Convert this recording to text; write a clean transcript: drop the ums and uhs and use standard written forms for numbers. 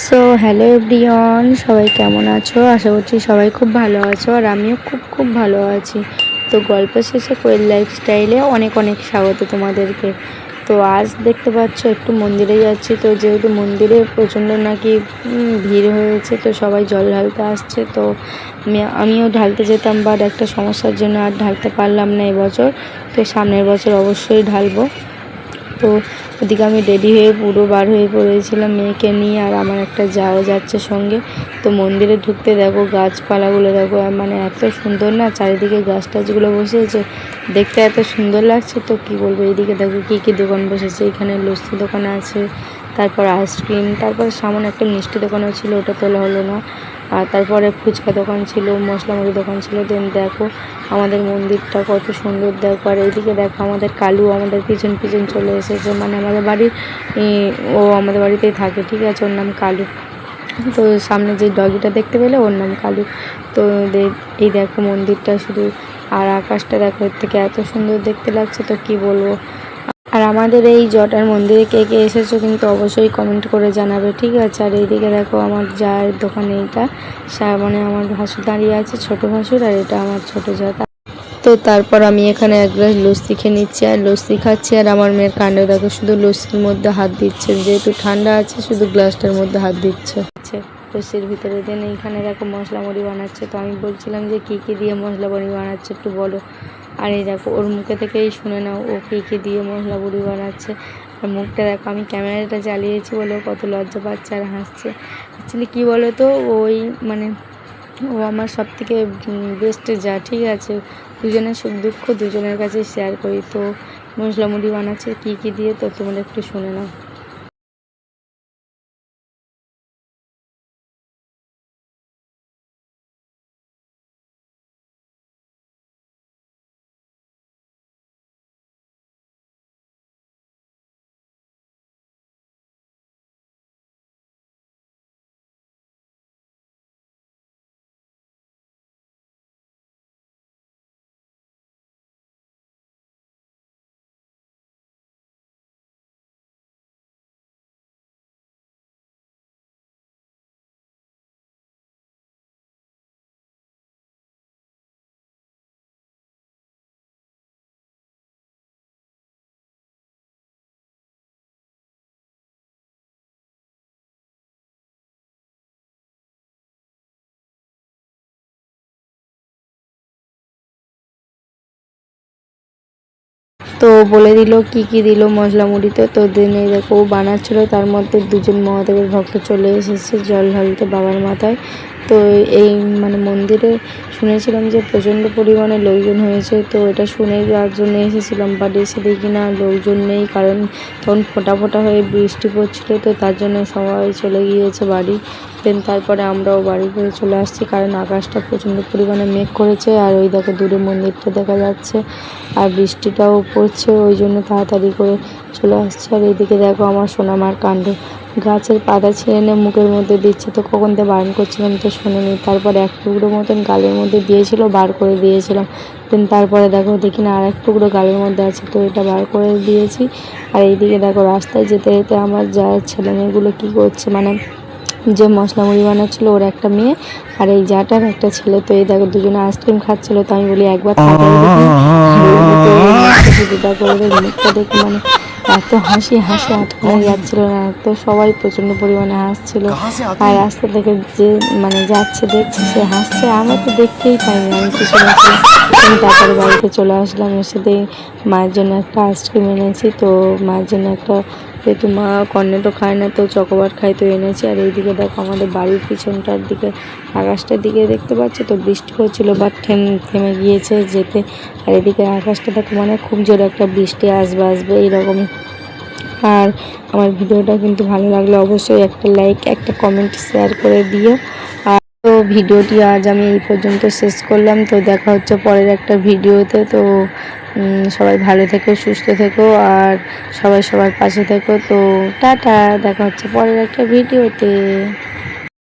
So hello everyone, সবাই কেমন আছো? আশা করছি সবাই খুব ভালো আছো, আর আমিও খুব ভালো আছি। তো গল্প শেষে কোয়েল লাইফস্টাইলে অনেক অনেক স্বাগত তোমাদেরকে। তো আজ দেখতে পাচ্ছ একটু মন্দিরে যাচ্ছি। তো যেহেতু মন্দিরে প্রচণ্ড নাকি ভিড় হয়েছে, তো সবাই জল ঢালতে আসছে। তো আমিও ঢালতে যেতাম, বাট একটা সমস্যার জন্য আর ঢালতে পারলাম না এবছর। তো সামনের বছর অবশ্যই ঢালবো। তো ওদিকে আমি রেডি হয়ে পুরো বার হয়ে পড়েছিলাম মেয়েকে নিয়ে, আর আমার একটা যাও যাচ্ছে সঙ্গে। তো মন্দিরে ঢুকতে দেখো গাছপালাগুলো দেখো, মানে এত সুন্দর না, চারিদিকে গাছ টাছগুলো বসেছে, দেখতে এত সুন্দর লাগছে। তো কি বলবো, এইদিকে দেখো কী দোকান বসেছে। এখানে লস্যি দোকান আছে, তারপর আইসক্রিম, তারপর সামনে একটা মিষ্টি দোকানও ছিল, ওটা তোলা হলো না। আর তারপরে ফুচকা দোকান ছিল, মশলা মুড়ি দোকান ছিল। দেন দেখো আমাদের মন্দিরটা কত সুন্দর দেখো। আর এইদিকে দেখো আমাদের কালু আমাদের পিছন চলে এসেছে, মানে আমাদের বাড়ির ও আমাদের বাড়িতেই থাকে, ঠিক আছে, ওর নাম কালু। তো সামনে যে ডগিটা দেখতে পেলে ওর নাম কালু। তো এই দেখো মন্দিরটা শুধু, আর আকাশটা দেখো, এর থেকে এত সুন্দর দেখতে লাগছে, তো কি বলবো। আর আমাদের এই জটার মন্দিরে কে কে এসেছো কিন্তু অবশ্যই কমেন্ট করে জানাবে, ঠিক আছে। আর এইদিকে দেখো আমার যার দোকানে, এইটা মানে আমার ভাসুর দাঁড়িয়ে আছে, ছোট ভাসুর, আর এটা আমার ছোট যা। তো তারপর আমি এখানে এক গ্লাস লস্যি খেয়ে নিচ্ছি, আর লস্যি খাচ্ছি। আর আমার মেয়ের কাণ্ড দেখো, শুধু লস্যির মধ্যে হাত দিচ্ছে, যেহেতু ঠান্ডা আছে শুধু গ্লাসটার মধ্যে হাত দিচ্ছে লস্যির ভিতরে। দেন এইখানে দেখো মশলা মুড়ি বানাচ্ছে। তো আমি বলছিলাম যে কী দিয়ে মশলা মুড়ি বানাচ্ছে একটু বলো। আর এই দেখো ওর মুখে থেকেই শুনে নাও ও কী দিয়ে মশলা মুড়ি বানাচ্ছে। আর মুখটা দেখো, আমি ক্যামেরাটা চালিয়েছি বলে কত লজ্জা পাচ্ছে আর হাসছে। অ্যাকচুয়ালি কী বলো তো, ওই মানে ও আমার সব থেকে বেস্ট যা, ঠিক আছে। দুজনের সুখ দুঃখ দুজনের কাছে শেয়ার করি। তো মশলা মুড়ি বানাচ্ছে কী দিয়ে, তো তোমরা একটু শুনে নাও। তো বলে দিল কী দিল মশলা মুড়িতে। তো দিনে দেখো ও বানাচ্ছিলো, তার মধ্যে দুজন মহাদেবের ভক্ত চলে এসেছে জল ঢালতে বাবার মাথায়। তো এই মানে মন্দিরে শুনেছিলাম যে প্রচণ্ড পরিমাণে লোকজন হয়েছে, তো এটা শুনে যাওয়ার জন্য এসেছিলাম, বাট এসে দেখি না লোকজন নেই, কারণ তখন ফোঁটা হয়ে বৃষ্টি পড়ছিলো, তো তার জন্য সবাই চলে গিয়েছে বাড়ি। দেন তারপরে আমরাও বাড়ি ফিরে চলে আসছি, কারণ আকাশটা প্রচণ্ড পরিমাণে মেঘ করেছে, আর ওই দেখো দূরে মন্দিরটা দেখা যাচ্ছে, আর বৃষ্টিটাও পড়ছে, ওই জন্য তাড়াতাড়ি করে চলে আসছে। আর এইদিকে দেখো আমার সোনামার কাণ্ড, গাছের পাতা ছিঁড়ে এনে মুখের মধ্যে দিচ্ছে। তো কখন তো বারণ করছিলাম তো শোনেনি, তারপর এক টুকরো মতন গালের মধ্যে দিয়েছিল, বার করে দিয়েছিলাম। দেন তারপরে দেখি না আর এক টুকরো গালের মধ্যে আছে, তো এটা বার করে দিয়েছি। আর এইদিকে দেখো রাস্তায় যেতে যেতে আমার যা ছেলে মেয়েগুলো কী করছে, মানে যে মশলা মুড়ি বানাচ্ছিলো ওর একটা মেয়ে, আর এই জাটার একটা ছেলে। তো এই দেখো দুজনে আইসক্রিম খাচ্ছিলো। তো আমি বলি একবার তাকাই দেখি, দেখো ওদের মুখটা দেখে, মানে এত হাসি আটকানো যাচ্ছিল না। তো সবাই প্রচণ্ড পরিমাণে হাসছিল, আর রাস্তা থেকে যে মানে যাচ্ছে দেখছে সে হাসছে, আমরা তো দেখতেই পাইনি, আমি কিছু দেখলাম। আমি তারপরে বাড়িতে চলে আসলাম, এসে মায়ের জন্য একটা আইসক্রিম এনেছি। তো মায়ের জন্য একটা, যেহেতু মা কর্নেটো খায় না, তো চকোবার খাই, তো এনেছি। আর এইদিকে দেখো আমাদের বাড়ির পিছনটার দিকে আকাশটার দিকে দেখতে পাচ্ছি, তো বৃষ্টি হচ্ছিলো, বাট থেমে গিয়েছে যেতে। আর এদিকে আকাশটা দেখো, মানে খুব জোরে একটা বৃষ্টি আসবে এইরকমই। আর আমার ভিডিওটা কিন্তু ভালো লাগলে অবশ্যই একটা লাইক একটা কমেন্ট শেয়ার করে দিও। আর তো ভিডিওটি আজ আমি এই পর্যন্ত শেষ করলাম। তো দেখা হচ্ছে পরের একটা ভিডিওতে। তো সবাই ভালো থেকো, সুস্থ থেকো, আর সবাই সবার পাশে থেকো। তো টাটা, দেখা হচ্ছে পরের একটা ভিডিওতে।